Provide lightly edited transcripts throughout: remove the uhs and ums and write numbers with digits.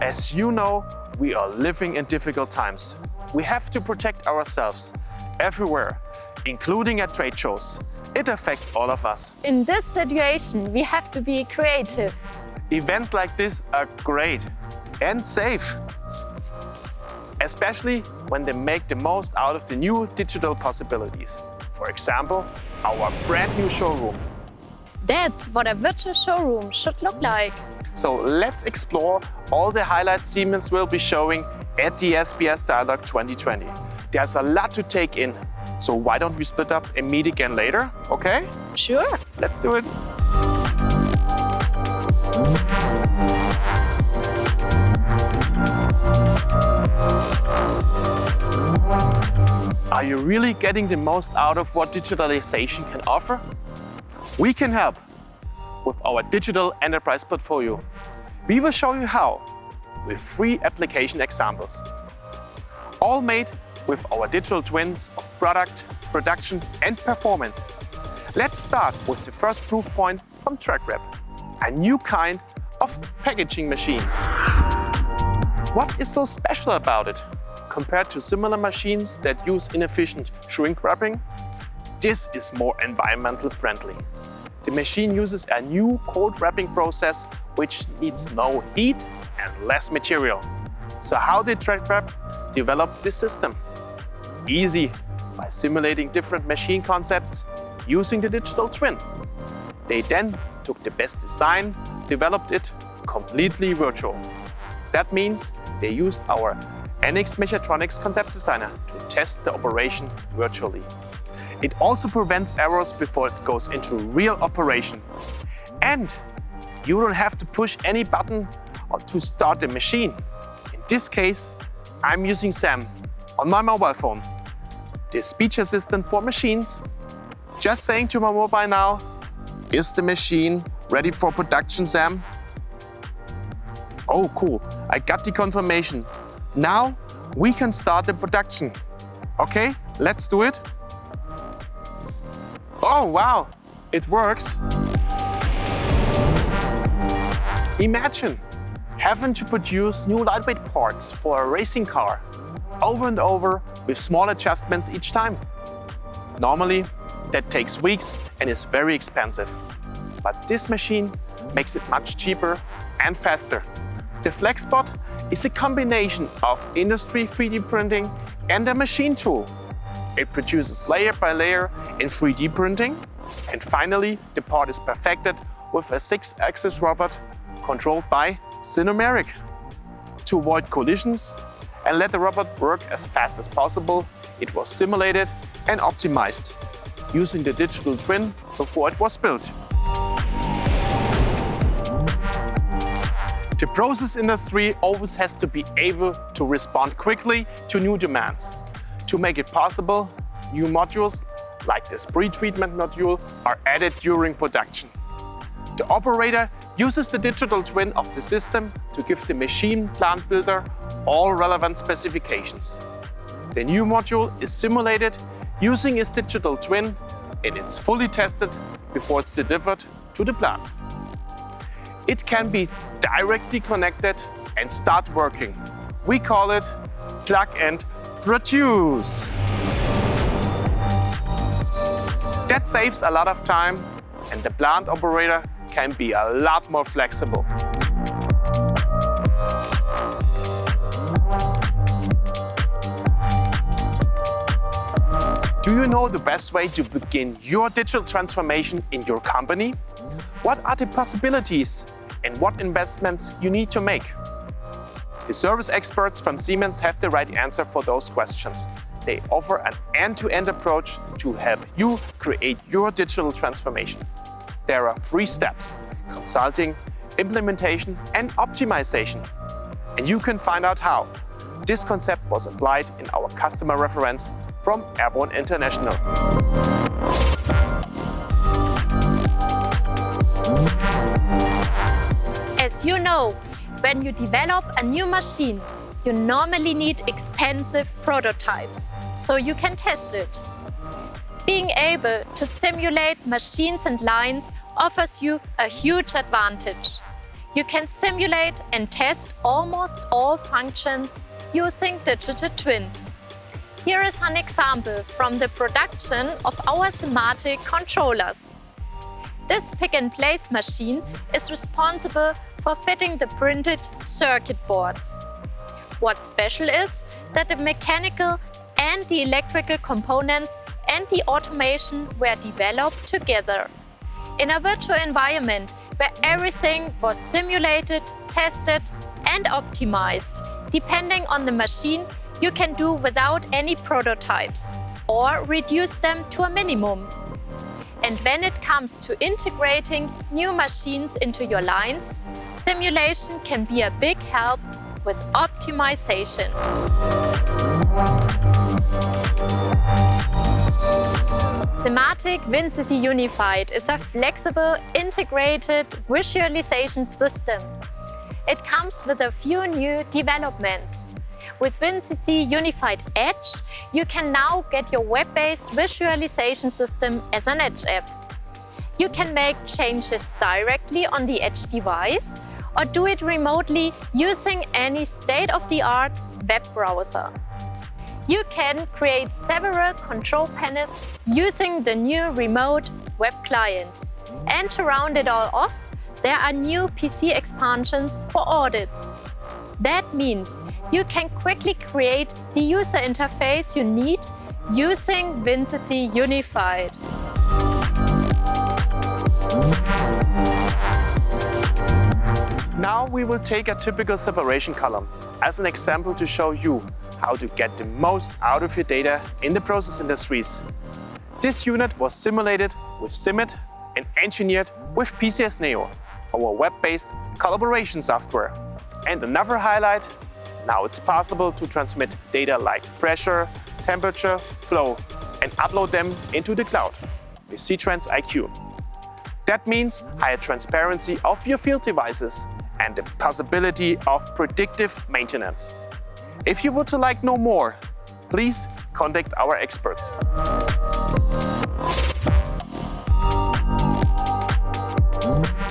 As you know, we are living in difficult times. We have to protect ourselves everywhere, including at trade shows. It affects all of us. In this situation, we have to be creative. Events like this are great and safe, especially when they make the most out of the new digital possibilities. For example, our brand new showroom. That's what a virtual showroom should look like. So let's explore all the highlights Siemens will be showing at the SPS Dialogue 2020. There's a lot to take in, so why don't we split up and meet again later, okay? Sure. Let's do it. Are you really getting the most out of what digitalization can offer? We can help with our digital enterprise portfolio. We will show you how with 3 application examples, all made with our digital twins of product, production and performance. Let's start with the first proof point from TrackWrap, a new kind of packaging machine. What is so special about it? Compared to similar machines that use inefficient shrink wrapping, this is more environmental friendly. The machine uses a new cold wrapping process which needs no heat and less material. So how did TrackWrap develop this system? Easy, by simulating different machine concepts using the digital twin. They then took the best design, developed it completely virtual. That means they used our NX Mechatronics concept designer to test the operation virtually. It also prevents errors before it goes into real operation. And you don't have to push any button to start the machine. In this case, I'm using Sam on my mobile phone, the speech assistant for machines. Just saying to my mobile now, is the machine ready for production, Sam? Oh, cool, I got the confirmation. Now we can start the production. Okay, let's do it. Oh, wow, it works. Imagine having to produce new lightweight parts for a racing car over and over with small adjustments each time. Normally, that takes weeks and is very expensive. But this machine makes it much cheaper and faster. The FlexBot is a combination of industry 3D printing and a machine tool. It produces layer by layer in 3D printing. And finally, the part is perfected with a 6-axis robot controlled by Cinemeric. To avoid collisions and let the robot work as fast as possible, it was simulated and optimized using the digital twin before it was built. The process industry always has to be able to respond quickly to new demands. To make it possible, new modules like this pre-treatment module are added during production. The operator uses the digital twin of the system to give the machine plant builder all relevant specifications. The new module is simulated using its digital twin and it's fully tested before it's delivered to the plant. It can be directly connected and start working. We call it plug and produce. That saves a lot of time and the plant operator can be a lot more flexible. Do you know the best way to begin your digital transformation in your company? What are the possibilities and what investments you need to make? The service experts from Siemens have the right answer for those questions. They offer an end-to-end approach to help you create your digital transformation. There are 3 steps: consulting, implementation and optimization. And you can find out how. This concept was applied in our customer reference from Airborne International. As you know, when you develop a new machine, you normally need expensive prototypes, so you can test it. Being able to simulate machines and lines offers you a huge advantage. you can simulate and test almost all functions using digital twins. Here is an example from the production of our Simatic controllers. This pick-and-place machine is responsible for fitting the printed circuit boards. What's special is that the mechanical and the electrical components and the automation were developed together in a virtual environment where everything was simulated, tested and optimized. Depending on the machine, you can do without any prototypes or reduce them to a minimum. And when it comes to integrating new machines into your lines, simulation can be a big help with optimization. Simatic WinCC Unified is a flexible, integrated visualization system. It comes with a few new developments. With WinCC Unified Edge, you can now get your web-based visualization system as an Edge app. You can make changes directly on the Edge device or do it remotely using any state-of-the-art web browser. You can create several control panels using the new remote web client. And to round it all off, there are new PC expansions for audits. That means you can quickly create the user interface you need using WinCC Unified. Now we will take a typical separation column as an example to show you how to get the most out of your data in the process industries. This unit was simulated with SIMIT and engineered with PCS Neo, our web-based collaboration software. And another highlight, now it's possible to transmit data like pressure, temperature, flow, and upload them into the cloud with C-Trans IQ. That means higher transparency of your field devices and the possibility of predictive maintenance. If you would like to know more, please contact our experts.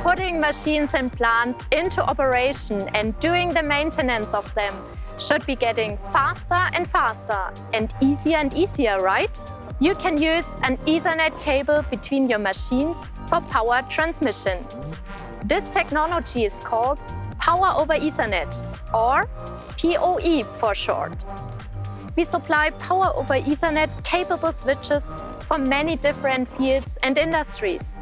Putting machines and plants into operation and doing the maintenance of them should be getting faster and faster and easier, right? You can use an Ethernet cable between your machines for power transmission. This technology is called Power over Ethernet, or PoE for short. We supply Power over Ethernet capable switches for many different fields and industries.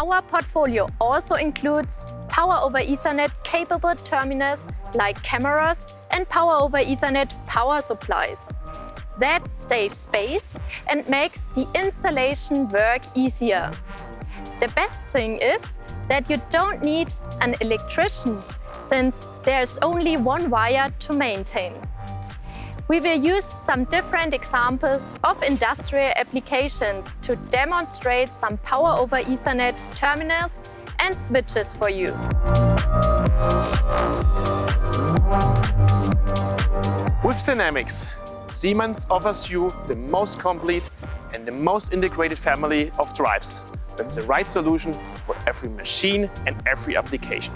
Our portfolio also includes Power over Ethernet capable terminals like cameras and Power over Ethernet power supplies. That saves space and makes the installation work easier. The best thing is that you don't need an electrician, since there's only one wire to maintain. We will use some different examples of industrial applications to demonstrate some Power over Ethernet terminals and switches for you. With Dynamics, Siemens offers you the most complete and the most integrated family of drives with the right solution for every machine and every application.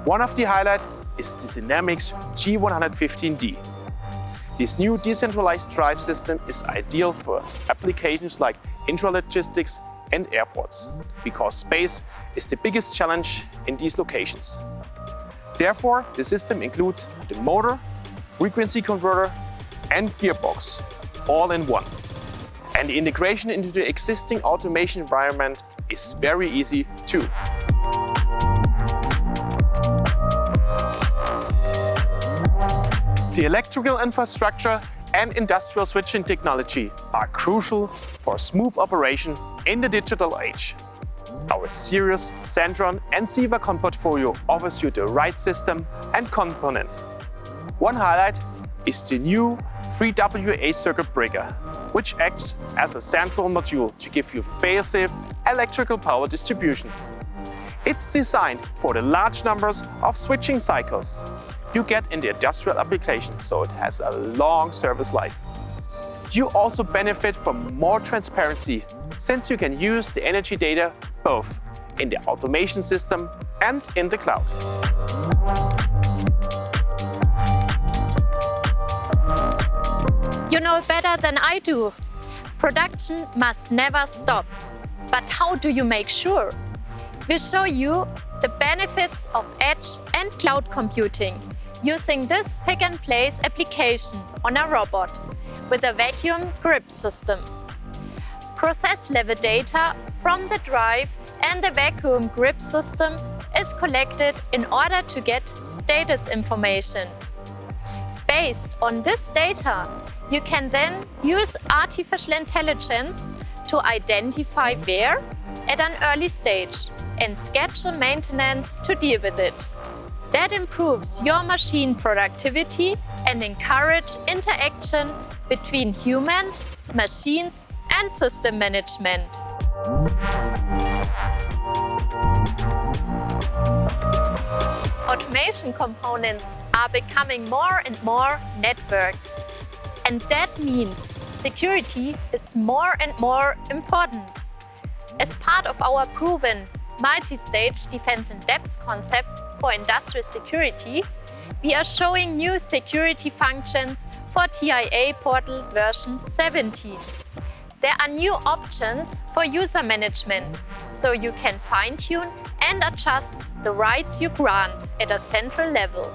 One of the highlights is the Dynamics G115D. This new decentralized drive system is ideal for applications like intralogistics and airports, because space is the biggest challenge in these locations. Therefore, the system includes the motor, frequency converter and gearbox, all in one. And the integration into the existing automation environment is very easy too. The electrical infrastructure and industrial switching technology are crucial for smooth operation in the digital age. Our Sirius, Centron and Sivacon portfolio offers you the right system and components. One highlight is the new 3WA circuit breaker, which acts as a central module to give you fail-safe electrical power distribution. It's designed for the large numbers of switching cycles you get in the industrial application, so it has a long service life. You also benefit from more transparency, since you can use the energy data both in the automation system and in the cloud. You know better than I do. Production must never stop. But how do you make sure? We show you the benefits of edge and cloud computing using this pick-and-place application on a robot with a vacuum grip system. Process-level data from the drive and the vacuum grip system is collected in order to get status information. Based on this data, you can then use artificial intelligence to identify wear at an early stage and schedule maintenance to deal with it. That improves your machine productivity and encourages interaction between humans, machines, and system management. Automation components are becoming more and more networked. And that means security is more and more important. As part of our proven multi-stage defense in depth concept for industrial security, we are showing new security functions for TIA Portal version 17. There are new options for user management, so you can fine-tune and adjust the rights you grant at a central level.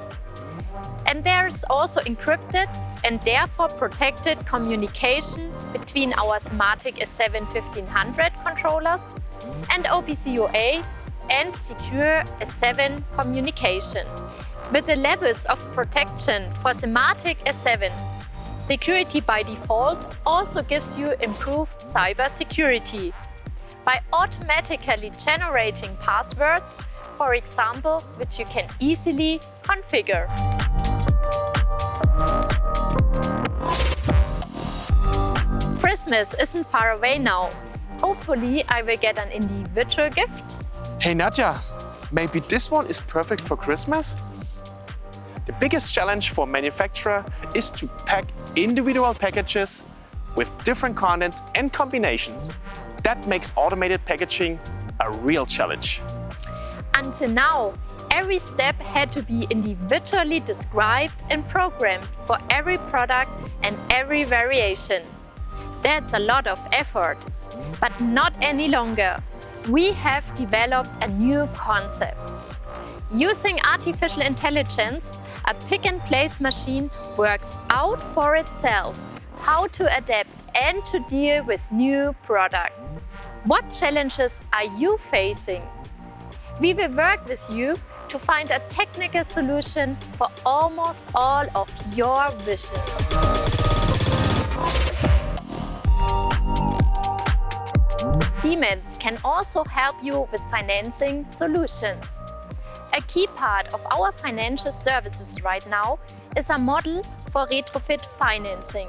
And there is also encrypted and therefore protected communication between our Smartec S7 1500 controllers and OPC UA and secure S7 communication. With the levels of protection for Smartec S7, security by default also gives you improved cyber security by automatically generating passwords, for example, which you can easily configure. Christmas isn't far away now. Hopefully, I will get an individual gift. Hey Nadja, maybe this one is perfect for Christmas? The biggest challenge for manufacturer is to pack individual packages with different contents and combinations. That makes automated packaging a real challenge. Until now, every step had to be individually described and programmed for every product and every variation. That's a lot of effort, but not any longer. We have developed a new concept. Using artificial intelligence, a pick-and-place machine works out for itself how to adapt and to deal with new products. What challenges are you facing? We will work with you to find a technical solution for almost all of your vision. Siemens can also help you with financing solutions. A key part of our financial services right now is a model for retrofit financing.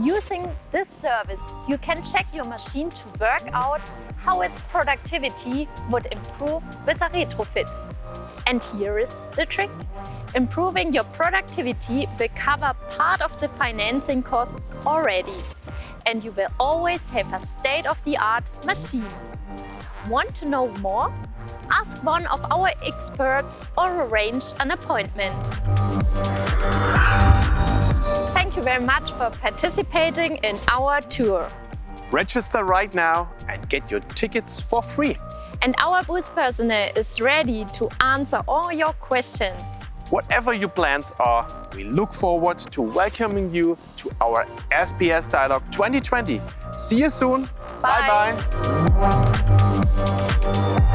Using this service, you can check your machine to work out how its productivity would improve with a retrofit. And here is the trick. Improving your productivity will cover part of the financing costs already. And you will always have a state-of-the-art machine. Want to know more? Ask one of our experts or arrange an appointment. Thank you very much for participating in our tour. Register right now and get your tickets for free. And our booth personnel is ready to answer all your questions. Whatever your plans are, we look forward to welcoming you to our SPS Dialogue 2020. See you soon. Bye. Bye-bye.